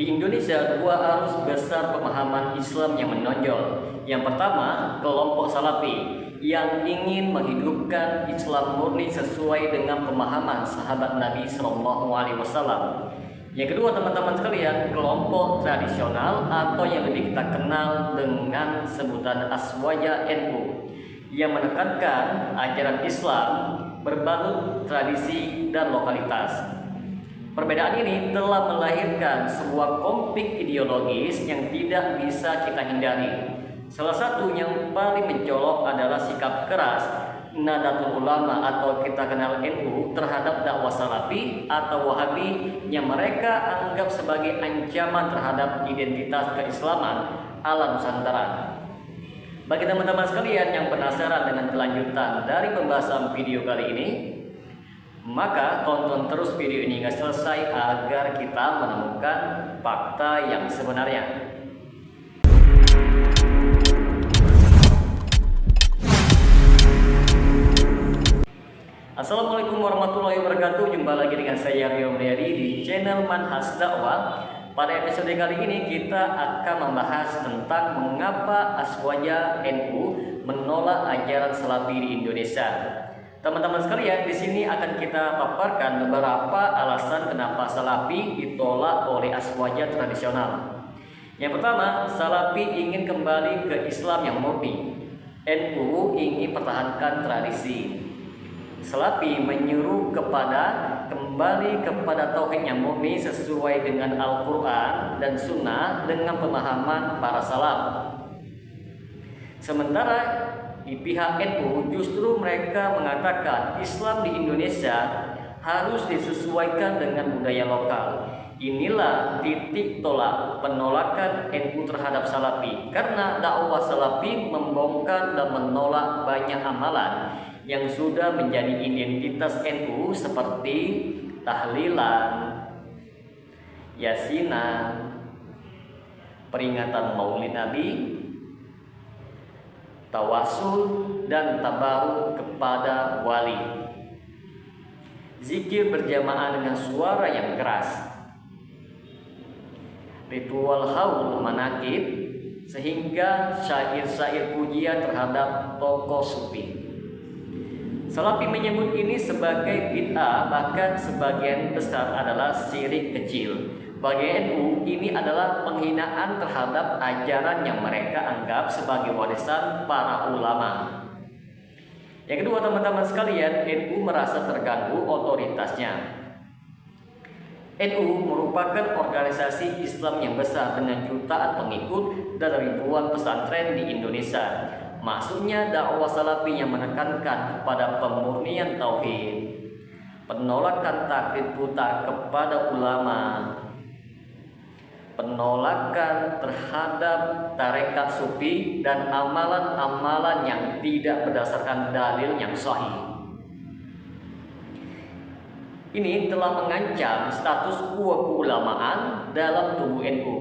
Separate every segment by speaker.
Speaker 1: Di Indonesia, dua arus besar pemahaman Islam yang menonjol. Yang pertama, kelompok Salafi yang ingin menghidupkan Islam murni sesuai dengan pemahaman sahabat Nabi Shallallahu Alaihi Wasallam. Yang kedua, teman-teman sekalian, kelompok tradisional atau yang lebih kita kenal dengan sebutan Aswaja NU yang menekankan ajaran Islam berbalut tradisi dan lokalitas. Perbedaan ini telah melahirkan sebuah konflik ideologis yang tidak bisa kita hindari. Salah satu yang paling mencolok adalah sikap keras Nahdlatul Ulama atau kita kenal NU terhadap dakwah Salafi atau Wahabi yang mereka anggap sebagai ancaman terhadap identitas keislaman ala Nusantara. Bagi teman-teman sekalian yang penasaran dengan kelanjutan dari pembahasan video kali ini, maka tonton terus video ini hingga selesai agar kita menemukan fakta yang sebenarnya. Assalamualaikum warahmatullahi wabarakatuh. Jumpa lagi dengan saya Rio Mulyadi di channel Manhaj Dakwah. Pada episode kali ini kita akan membahas tentang mengapa Aswaja NU menolak ajaran Salafi di Indonesia. Teman-teman sekalian, di sini akan kita paparkan beberapa alasan kenapa Salafi ditolak oleh Aswaja tradisional. Yang pertama, Salafi ingin kembali ke Islam yang murni. NU ingin pertahankan tradisi. Salafi menyuruh kembali kepada tauhid yang murni sesuai dengan Al-Quran dan Sunnah dengan pemahaman para salaf. Sementara di pihak NU justru mereka mengatakan Islam di Indonesia harus disesuaikan dengan budaya lokal. Inilah titik tolak penolakan NU terhadap Salafi, karena dakwah Salafi membongkar dan menolak banyak amalan yang sudah menjadi identitas NU seperti tahlilan, yasinan, peringatan Maulid Nabi, tawasul dan tabaruk kepada wali, zikir berjamaah dengan suara yang keras, ritual haul manakib, sehingga syair-syair pujian terhadap tokoh sufi. Salafi menyebut ini sebagai bid'ah, bahkan sebagian besar adalah syirik kecil. Bagi NU, ini adalah penghinaan terhadap ajaran yang mereka anggap sebagai warisan para ulama. Yang kedua, teman-teman sekalian, NU merasa terganggu otoritasnya. NU merupakan organisasi Islam yang besar dengan jutaan pengikut dan ribuan pesantren di Indonesia. Maksudnya dakwah Salafi yang menekankan kepada pemurnian tauhid, penolakan taklid buta kepada ulama, penolakan terhadap tarekat sufi dan amalan-amalan yang tidak berdasarkan dalil yang sahih. Ini telah mengancam status quo keulamaan dalam tubuh NU.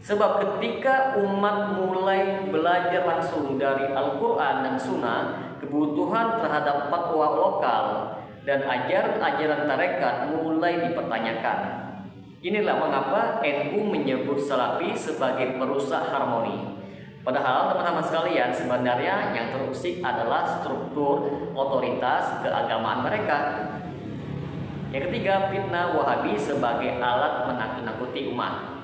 Speaker 1: Sebab ketika umat mulai belajar langsung dari Al-Quran dan Sunnah, kebutuhan terhadap fatwa lokal dan ajaran-ajaran tarekat mulai dipertanyakan. Inilah mengapa NU menyebut Salafi sebagai perusak harmoni. Padahal teman-teman sekalian, sebenarnya yang terusik adalah struktur otoritas keagamaan mereka. Yang ketiga, fitnah Wahabi sebagai alat menakut-nakuti umat.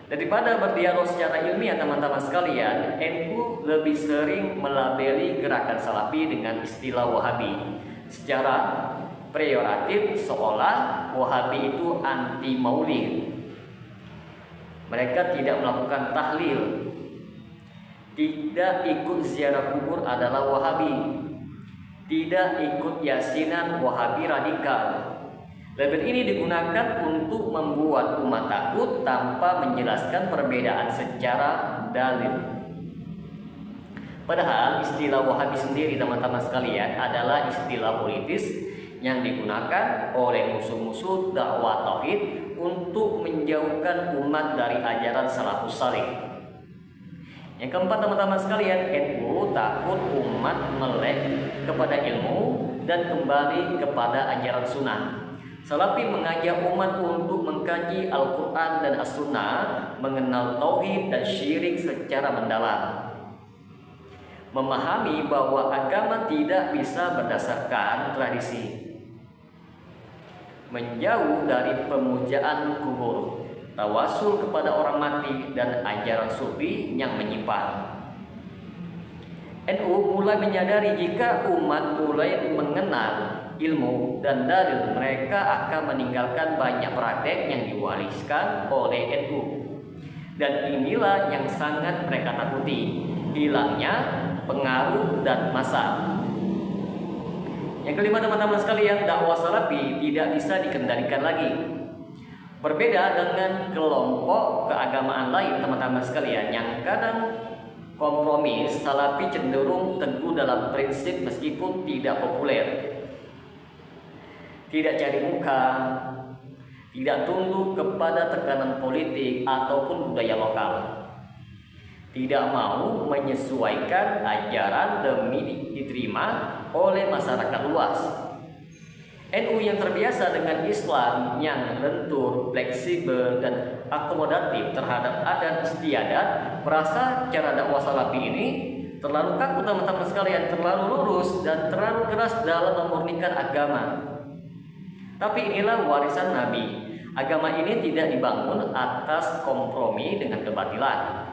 Speaker 1: Daripada berdialog secara ilmiah, teman-teman sekalian, NU lebih sering melabeli gerakan Salafi dengan istilah Wahabi. Secara peyoratif, seolah Wahabi itu anti maulid. Mereka tidak melakukan tahlil, tidak ikut ziarah kubur adalah Wahabi, tidak ikut yasinan Wahabi radikal. Label ini digunakan untuk membuat umat takut tanpa menjelaskan perbedaan secara dalil. Padahal istilah Wahabi sendiri, teman-teman sekalian, adalah istilah politis yang digunakan oleh musuh-musuh dakwah tauhid untuk menjauhkan umat dari ajaran salafus saleh. Yang keempat, teman-teman sekalian, NU takut umat melek kepada ilmu dan kembali kepada ajaran sunnah. Salafi mengajak umat untuk mengkaji Al-Quran dan As-Sunnah, mengenal tauhid dan syirik secara mendalam, memahami bahwa agama tidak bisa berdasarkan tradisi, menjauh dari pemujaan kubur, tawasul kepada orang mati, dan ajaran sufi yang menyimpang. NU mulai menyadari jika umat mulai mengenal ilmu dan dalil, mereka akan meninggalkan banyak praktek yang diwariskan oleh NU. Dan inilah yang sangat mereka takuti, hilangnya pengaruh dan masa. Yang kelima teman-teman sekalian, dakwah salafi tidak bisa dikendalikan lagi. Berbeda dengan kelompok keagamaan lain teman-teman sekalian yang kadang kompromi, salafi cenderung teguh dalam prinsip meskipun tidak populer, tidak cari muka, tidak tunduk kepada tekanan politik ataupun budaya lokal, tidak mau menyesuaikan ajaran demi diterima oleh masyarakat luas. NU yang terbiasa dengan Islam yang lentur, fleksibel, dan akomodatif terhadap adat istiadat merasa cara dakwah salafi ini terlalu kaku teman-teman sekalian, terlalu lurus dan terlalu keras dalam memurnikan agama. Tapi inilah warisan Nabi. Agama ini tidak dibangun atas kompromi dengan kebatilan.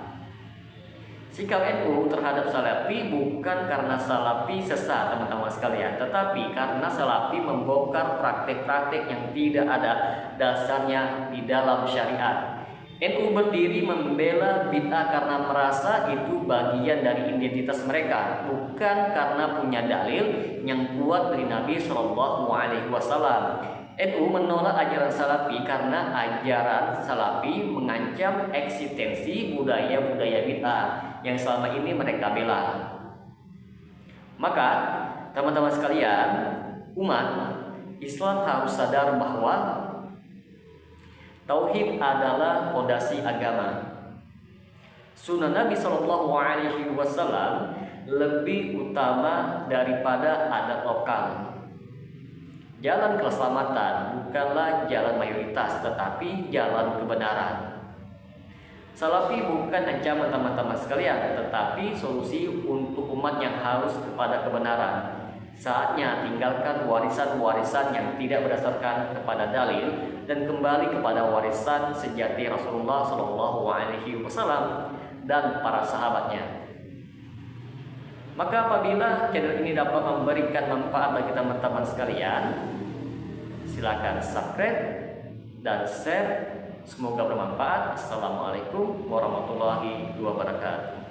Speaker 1: Sikap NU terhadap salafi bukan karena salafi sesat teman-teman sekalian, tetapi karena salafi membongkar praktek-praktek yang tidak ada dasarnya di dalam syariat. NU berdiri membela bid'ah karena merasa itu bagian dari identitas mereka, bukan karena punya dalil yang kuat dari Nabi SAW. NU menolak ajaran salafi karena ajaran salafi mengancam eksistensi budaya-budaya bid'ah yang selama ini mereka bela. Maka teman-teman sekalian, umat Islam harus sadar bahwa tauhid adalah fondasi agama. Sunnah Nabi SAW lebih utama daripada adat lokal. Jalan keselamatan bukanlah jalan mayoritas, tetapi jalan kebenaran. Salafi bukan ancaman teman-teman sekalian, tetapi solusi untuk umat yang harus kepada kebenaran. Saatnya tinggalkan warisan-warisan yang tidak berdasarkan kepada dalil dan kembali kepada warisan sejati Rasulullah SAW dan para sahabatnya. Maka apabila channel ini dapat memberikan manfaat bagi teman-teman sekalian, silakan subscribe dan share. Semoga bermanfaat. Assalamualaikum warahmatullahi wabarakatuh.